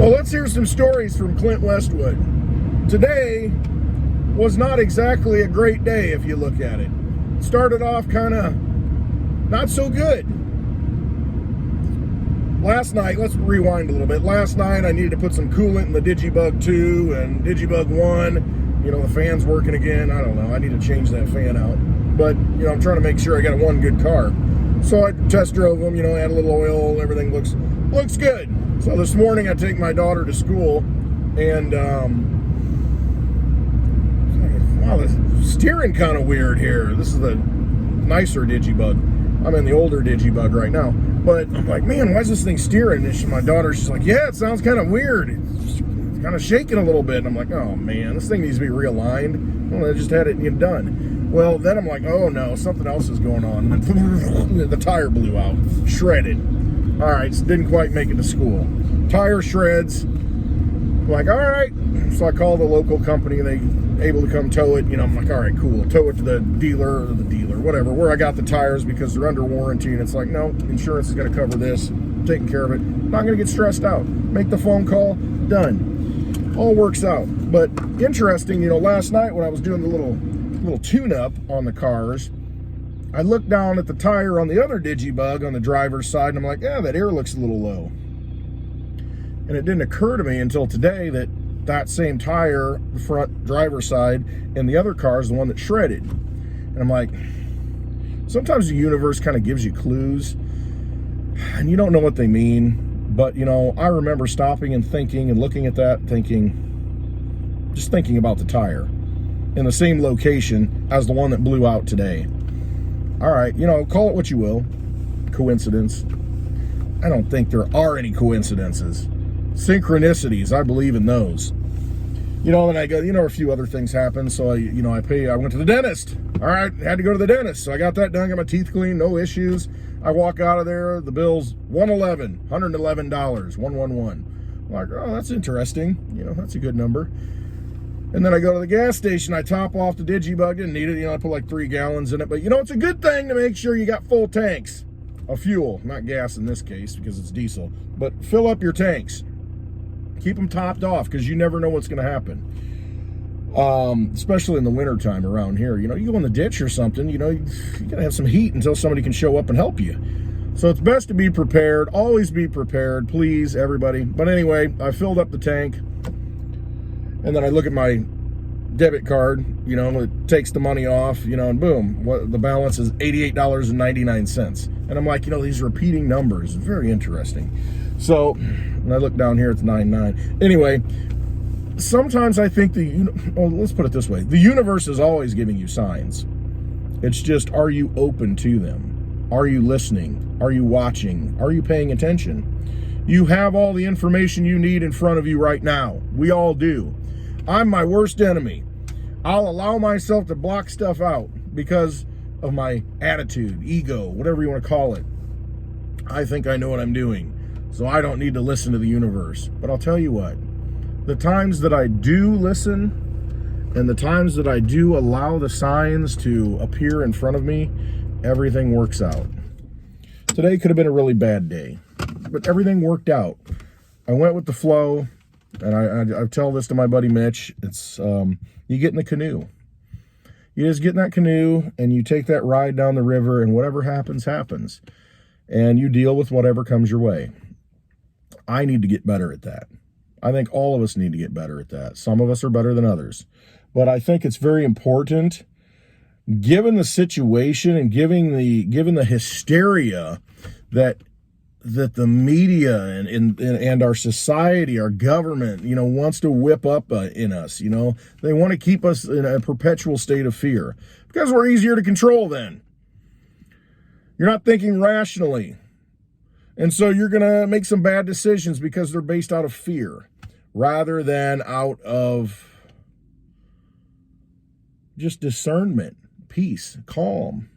Well, let's hear some stories from Clint Westwood. Today was not exactly a great day if you look at it. Started off kind of not so good. Last night, let's rewind a little bit. Last night I needed to put some coolant in the Digibug 2 and Digibug 1. You know, the fan's working again. I don't know. I need to change that fan out. But, you know, I'm trying to make sure I got one good car. So I test drove them, you know, add a little oil, everything looks good. So this morning I take my daughter to school, and wow, the steering kind of weird here. This is the nicer Digibug. I'm in the older Digibug right now. But I'm like, man, why is this thing steering? And my daughter, she's like, yeah, it sounds kind of weird. It's kind of shaking a little bit. And I'm like, oh man, this thing needs to be realigned. Well, I just had it done. Well, then I'm like, oh no, something else is going on. The tire blew out, shredded. All right, so didn't quite make it to school. Tire shreds. I'm like, all right. So I called the local company, and they able to come tow it. You know, I'm like, all right, cool. Tow it to the dealer, whatever, where I got the tires, because they're under warranty. And it's like, no, insurance is going to cover this. Taking care of it. Not going to get stressed out. Make the phone call. Done. All works out. But interesting, you know, last night when I was doing the little tune-up on the cars, I looked down at the tire on the other Digibug on the driver's side, and I'm like, yeah, that air looks a little low. And it didn't occur to me until today that that same tire, the front driver's side, and the other car is the one that shredded. And I'm like, sometimes the universe kind of gives you clues, and you don't know what they mean. But, you know, I remember stopping and thinking and looking at that, just thinking about the tire in the same location as the one that blew out today. All right, you know, call it what you will. Coincidence. I don't think there are any coincidences. Synchronicities, I believe in those. You know, and I go, you know, a few other things happen. So I went to the dentist. All right, had to go to the dentist. So I got that done, got my teeth cleaned, no issues. I walk out of there, the bill's $111, $111. I'm like, oh, that's interesting. You know, that's a good number. And then I go to the gas station, I top off the Digibug, didn't need it, you know, I put like 3 gallons in it. But, you know, it's a good thing to make sure you got full tanks of fuel, not gas in this case because it's diesel. But fill up your tanks. Keep them topped off, because you never know what's going to happen. Especially in the wintertime around here. You know, you go in the ditch or something, you know, you got to have some heat until somebody can show up and help you. So it's best to be prepared. Always be prepared, please, everybody. But anyway, I filled up the tank. And then I look at my debit card, you know, it takes the money off, you know, and boom, the balance is $88.99. And I'm like, you know, these repeating numbers, very interesting. So, and I look down here, it's 99. Anyway, sometimes I think let's put it this way. The universe is always giving you signs. It's just, are you open to them? Are you listening? Are you watching? Are you paying attention? You have all the information you need in front of you right now. We all do. I'm my worst enemy. I'll allow myself to block stuff out because of my attitude, ego, whatever you want to call it. I think I know what I'm doing, so I don't need to listen to the universe. But I'll tell you what, the times that I do listen and the times that I do allow the signs to appear in front of me, everything works out. Today could have been a really bad day, but everything worked out. I went with the flow. And I tell this to my buddy Mitch, it's, you get in the canoe. You just get in that canoe and you take that ride down the river, and whatever happens, happens. And you deal with whatever comes your way. I need to get better at that. I think all of us need to get better at that. Some of us are better than others. But I think it's very important, given the situation and given the hysteria that the media and our society, our government, you know, wants to whip up in us. You know, they want to keep us in a perpetual state of fear because we're easier to control then. You're not thinking rationally. And so you're going to make some bad decisions because they're based out of fear rather than out of just discernment, peace, calm.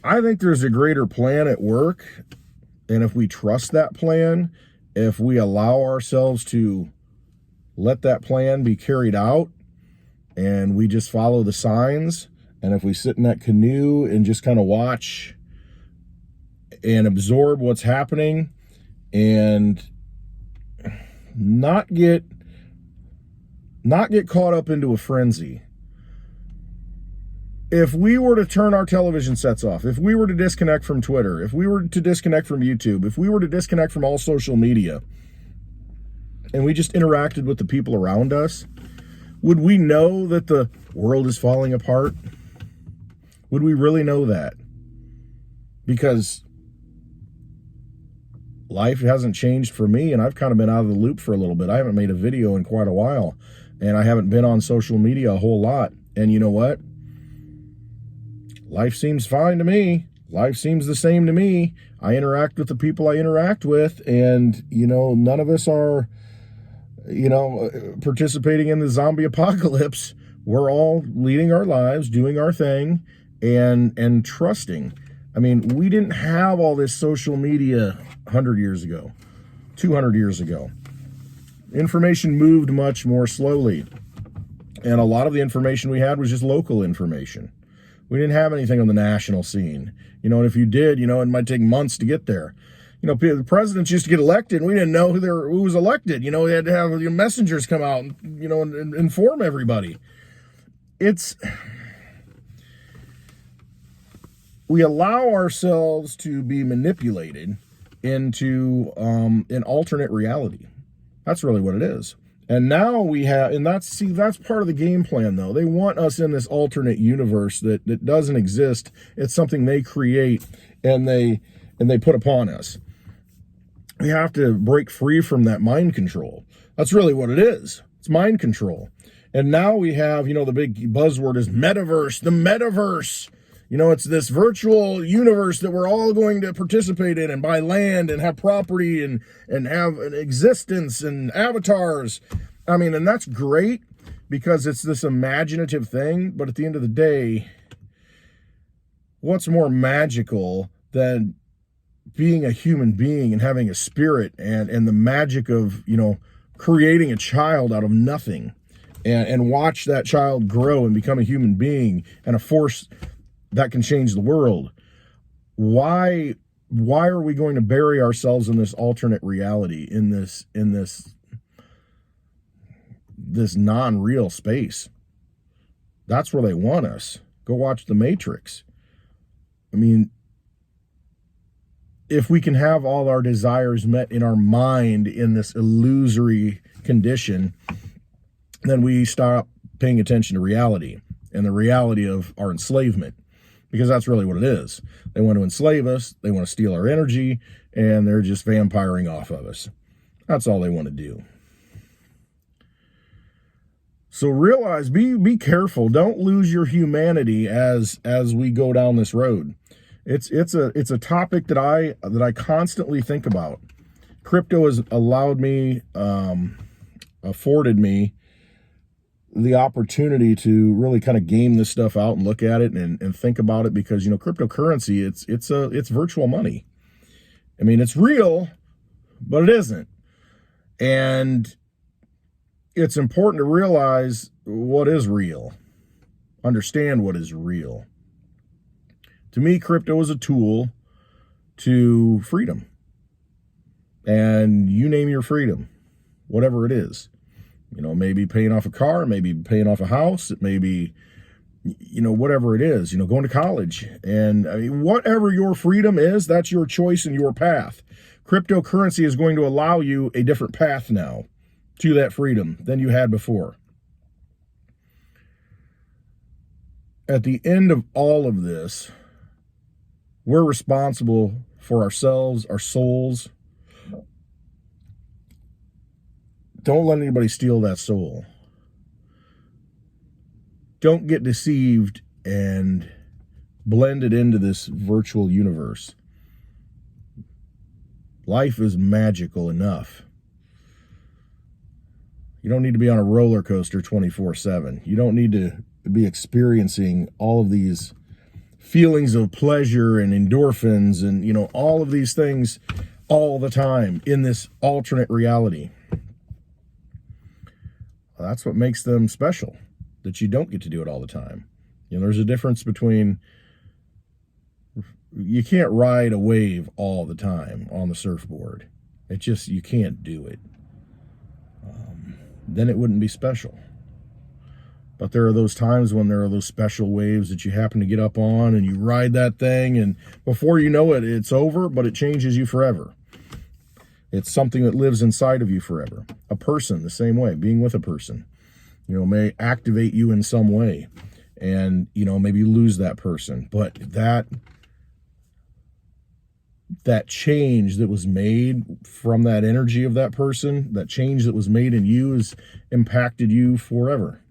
I think there's a greater plan at work, and if we trust that plan, if we allow ourselves to let that plan be carried out, and we just follow the signs, and if we sit in that canoe and just kind of watch and absorb what's happening, and not get caught up into a frenzy. If we were to turn our television sets off, if we were to disconnect from Twitter, if we were to disconnect from YouTube, if we were to disconnect from all social media, and we just interacted with the people around us, would we know that the world is falling apart? Would we really know that? Because life hasn't changed for me, and I've kind of been out of the loop for a little bit. I haven't made a video in quite a while, and I haven't been on social media a whole lot. And you know what? Life seems fine to me. Life seems the same to me. I interact with the people I interact with, and, none of us are, participating in the zombie apocalypse. We're all leading our lives, doing our thing, and trusting. I mean, we didn't have all this social media 100 years ago, 200 years ago. Information moved much more slowly, and a lot of the information we had was just local information. We didn't have anything on the national scene. And if you did, it might take months to get there. The presidents used to get elected, and we didn't know who was elected. We had to have messengers come out and, and inform everybody. We allow ourselves to be manipulated into an alternate reality. That's really what it is. And now we have, and that's part of the game plan, though. They want us in this alternate universe that doesn't exist. It's something they create and they put upon us. We have to break free from that mind control. That's really what it is. It's mind control. And now we have, the big buzzword is Metaverse, the Metaverse. It's this virtual universe that we're all going to participate in and buy land and have property and have an existence and avatars. I mean, and that's great because it's this imaginative thing. But at the end of the day, what's more magical than being a human being and having a spirit and the magic of, creating a child out of nothing and watch that child grow and become a human being and a force that can change the world? Why are we going to bury ourselves in this alternate reality, in this non-real space? That's where they want us. Go watch The Matrix. I mean, if we can have all our desires met in our mind in this illusory condition, then we stop paying attention to reality and the reality of our enslavement. Because that's really what it is. They want to enslave us, they want to steal our energy, and they're just vampiring off of us. That's all they want to do. So realize, be careful. Don't lose your humanity as we go down this road. It's a topic that I constantly think about. Crypto has allowed me, afforded me the opportunity to really kind of game this stuff out and look at it and think about it, because cryptocurrency, it's virtual money. I mean, it's real, but it isn't. And it's important to realize what is real, understand what is real. To me, crypto is a tool to freedom, and you name your freedom, whatever it is. Maybe paying off a car, maybe paying off a house, it may be, whatever it is, going to college. And I mean, whatever your freedom is, that's your choice and your path. Cryptocurrency is going to allow you a different path now to that freedom than you had before. At the end of all of this, we're responsible for ourselves, our souls. Don't let anybody steal that soul. Don't get deceived and blended into this virtual universe. Life is magical enough. You don't need to be on a roller coaster 24/7. You don't need to be experiencing all of these feelings of pleasure and endorphins and, all of these things all the time in this alternate reality. That's what makes them special, that you don't get to do it all the time. There's a difference between, you can't ride a wave all the time on the surfboard. It just, you can't do it. Then it wouldn't be special. But there are those times when there are those special waves that you happen to get up on and you ride that thing, and before you know it, it's over, but it changes you forever. It's something that lives inside of you forever. A person, the same way, being with a person, may activate you in some way, and, maybe you lose that person. But that change that was made from that energy of that person, that change that was made in you has impacted you forever.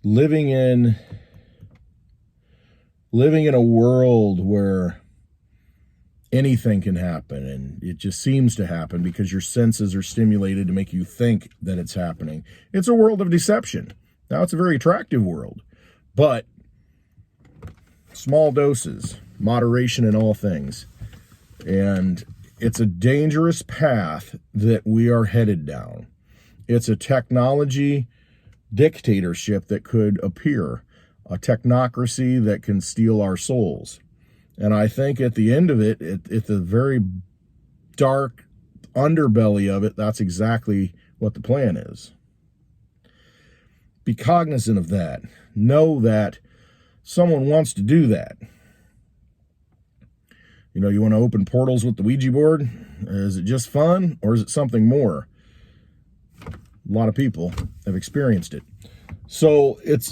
Living in a world where anything can happen, and it just seems to happen because your senses are stimulated to make you think that it's happening. It's a world of deception. Now, it's a very attractive world, but small doses, moderation in all things. And it's a dangerous path that we are headed down. It's a technology dictatorship that could appear, a technocracy that can steal our souls. And I think at the end of it, at the very dark underbelly of it, that's exactly what the plan is. Be cognizant of that. Know that someone wants to do that. You want to open portals with the Ouija board? Is it just fun, or is it something more? A lot of people have experienced it. So it's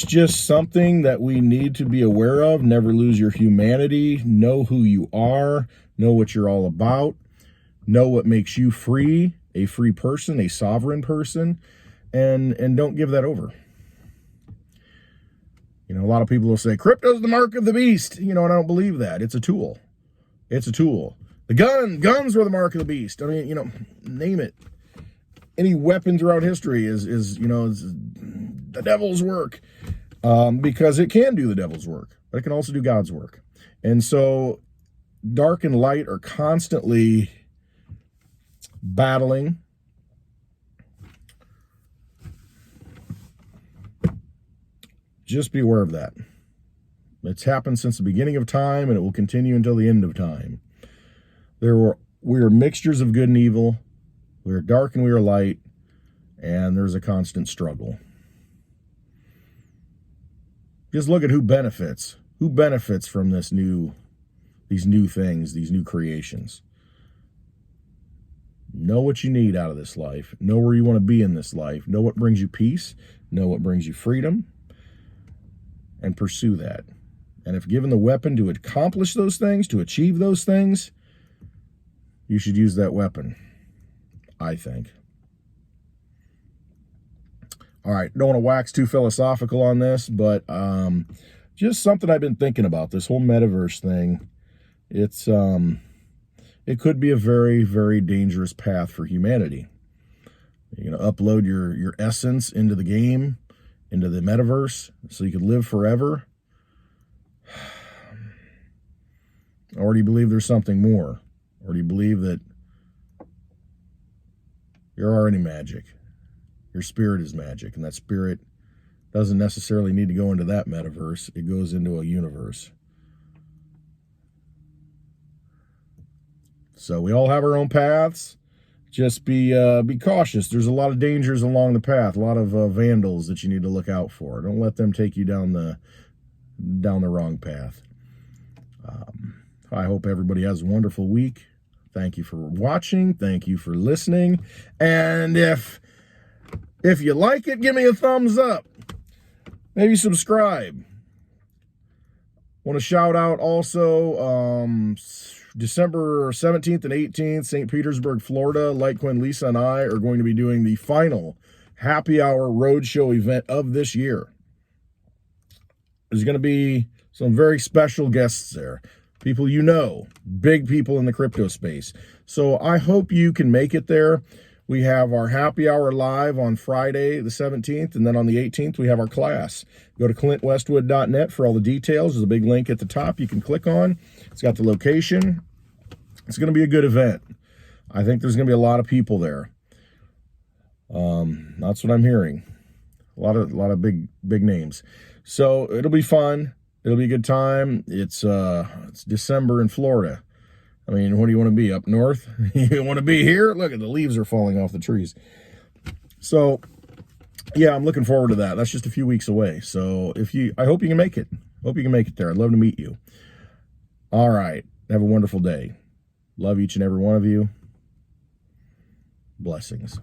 just something that we need to be aware of. Never lose your humanity. Know who you are. Know what you're all about. Know what makes you free, a free person, a sovereign person, and don't give that over. A lot of people will say, crypto's the mark of the beast. And I don't believe that. It's a tool. It's a tool. The guns were the mark of the beast. I mean, name it. Any weapon throughout history is the devil's work, because it can do the devil's work, but it can also do God's work. And so dark and light are constantly battling. Just be aware of that. It's happened since the beginning of time, and it will continue until the end of time. We are mixtures of good and evil. We are dark and we are light, and there's a constant struggle. Just look at who benefits. Who benefits from these new things, these new creations. Know what you need out of this life. Know where you want to be in this life. Know what brings you peace. Know what brings you freedom. And pursue that. And if given the weapon to accomplish those things, to achieve those things, you should use that weapon, I think. All right, don't want to wax too philosophical on this, but just something I've been thinking about, this whole metaverse thing. It could be a very, very dangerous path for humanity. You're going to upload your essence into the game, into the metaverse, so you could live forever. Or do you believe there's something more? Or do you believe that you're already magic? Your spirit is magic, and that spirit doesn't necessarily need to go into that metaverse. It goes into a universe. So we all have our own paths. Just be cautious. There's a lot of dangers along the path, a lot of vandals that you need to look out for. Don't let them take you down the wrong path. I hope everybody has a wonderful week. Thank you for watching. Thank you for listening. And if you like it, give me a thumbs up. Maybe subscribe. Want to shout out also December 17th and 18th, St. Petersburg, Florida. Litecoin Lisa and I are going to be doing the final happy hour roadshow event of this year. There's going to be some very special guests there. People big people in the crypto space. So I hope you can make it there. We have our happy hour live on Friday the 17th, and then on the 18th, we have our class. Go to clintwestwood.net for all the details. There's a big link at the top you can click on. It's got the location. It's going to be a good event. I think there's going to be a lot of people there. That's what I'm hearing. A lot of big names. So it'll be fun. It'll be a good time. It's December in Florida. I mean, what do you want to be, up north? You want to be here? Look, the leaves are falling off the trees. So, yeah, I'm looking forward to that. That's just a few weeks away. So I hope you can make it. Hope you can make it there. I'd love to meet you. All right. Have a wonderful day. Love each and every one of you. Blessings.